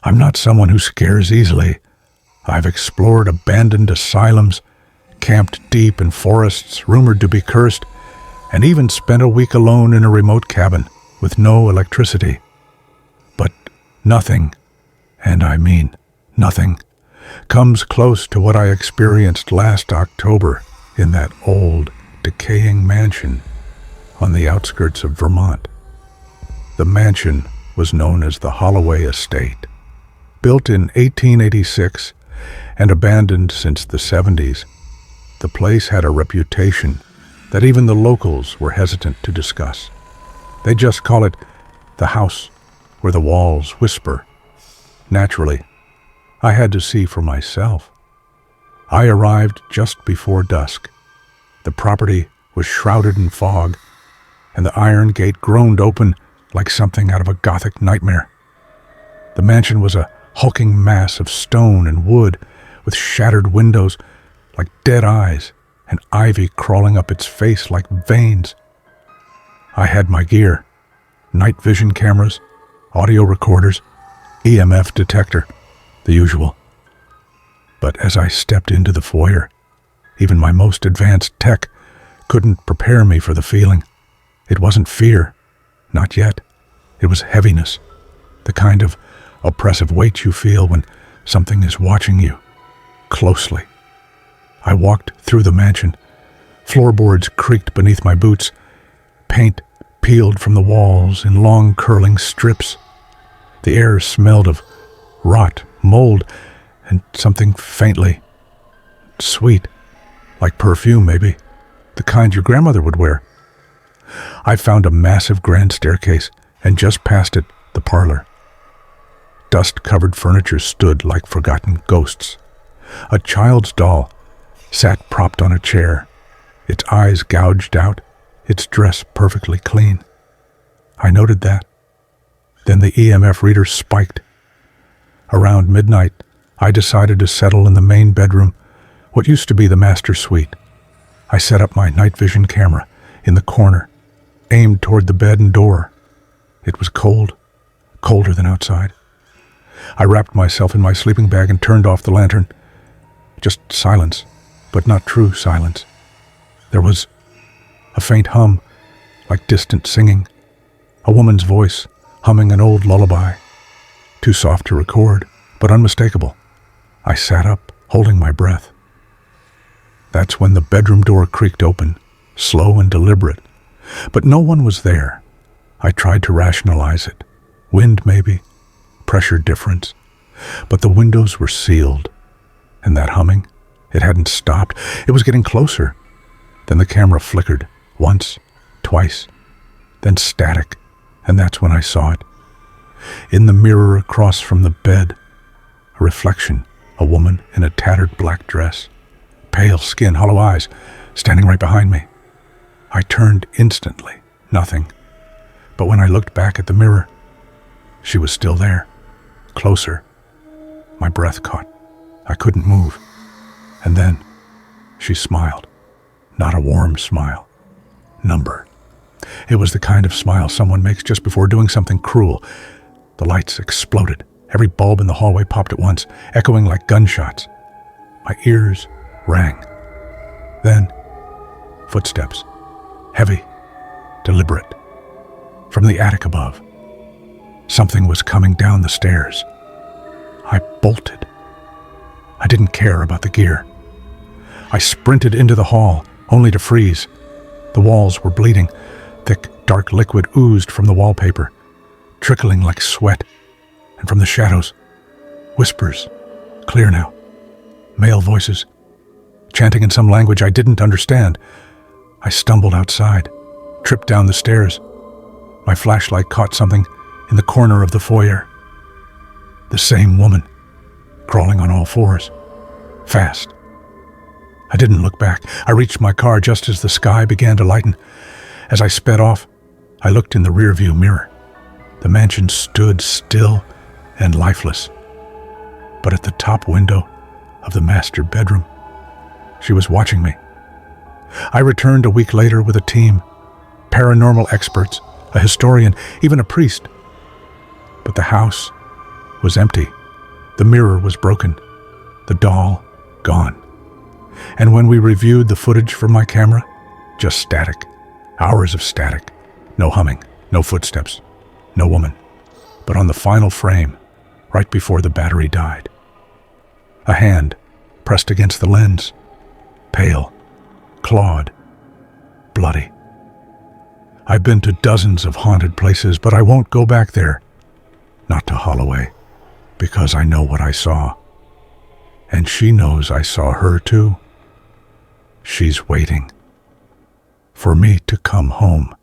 I'm not someone who scares easily. I've explored abandoned asylums, camped deep in forests rumored to be cursed, and even spent a week alone in a remote cabin with no electricity. But nothing, and I mean nothing, comes close to what I experienced last October in that old, decaying mansion on the outskirts of Vermont. The mansion was known as the Holloway Estate. Built in 1886 and abandoned since the 70s, the place had a reputation that even the locals were hesitant to discuss. They just call it the house where the walls whisper. Naturally, I had to see for myself. I arrived just before dusk. The property was shrouded in fog, and the iron gate groaned open like something out of a Gothic nightmare. The mansion was a hulking mass of stone and wood, with shattered windows like dead eyes and ivy crawling up its face like veins. I had my gear: night vision cameras, audio recorders, EMF detector, the usual. But as I stepped into the foyer, even my most advanced tech couldn't prepare me for the feeling. It wasn't fear, not yet. It was heaviness, the kind of oppressive weight you feel when something is watching you closely. I walked through the mansion. Floorboards creaked beneath my boots. Paint peeled from the walls in long curling strips. The air smelled of rot, mold, and something faintly sweet, like perfume maybe, the kind your grandmother would wear. I found a massive grand staircase, and just past it, the parlor. Dust-covered furniture stood like forgotten ghosts. A child's doll sat propped on a chair, its eyes gouged out, its dress perfectly clean. I noted that. Then the EMF reader spiked. Around midnight, I decided to settle in the main bedroom, what used to be the master suite. I set up my night vision camera in the corner, aimed toward the bed and door. It was cold, colder than outside. I wrapped myself in my sleeping bag and turned off the lantern. Just silence, but not true silence. There was a faint hum, like distant singing, a woman's voice humming an old lullaby. Too soft to record, but unmistakable. I sat up, holding my breath. That's when the bedroom door creaked open, slow and deliberate. But no one was there. I tried to rationalize it. Wind, maybe. Pressure difference. But the windows were sealed. And that humming, it hadn't stopped. It was getting closer. Then the camera flickered. Once, twice. Then static. And that's when I saw it. In the mirror across from the bed, a reflection, a woman in a tattered black dress. Pale skin, hollow eyes, standing right behind me. I turned instantly. Nothing. But when I looked back at the mirror, she was still there. Closer. My breath caught. I couldn't move. And then she smiled. Not a warm smile. Number. It was the kind of smile someone makes just before doing something cruel. The lights exploded. Every bulb in the hallway popped at once, echoing like gunshots. My ears rang. Then, footsteps. Heavy, deliberate. From the attic above. Something was coming down the stairs. I bolted. I didn't care about the gear. I sprinted into the hall, only to freeze. The walls were bleeding. Thick, dark liquid oozed from the wallpaper, trickling like sweat. And from the shadows, whispers, clear now. Male voices, chanting in some language I didn't understand. I stumbled outside, tripped down the stairs. My flashlight caught something in the corner of the foyer. The same woman, crawling on all fours, fast. I didn't look back. I reached my car just as the sky began to lighten. As I sped off, I looked in the rearview mirror. The mansion stood still and lifeless. But at the top window of the master bedroom, she was watching me. I returned a week later with a team, paranormal experts, a historian, even a priest. But the house was empty. The mirror was broken. The doll, gone. And when we reviewed the footage from my camera, just static. Hours of static. No humming, no footsteps, no woman. But on the final frame, right before the battery died, a hand pressed against the lens, pale, clawed, bloody. I've been to dozens of haunted places, but I won't go back there. Not to Holloway, because I know what I saw. And she knows I saw her too. She's waiting for me to come home.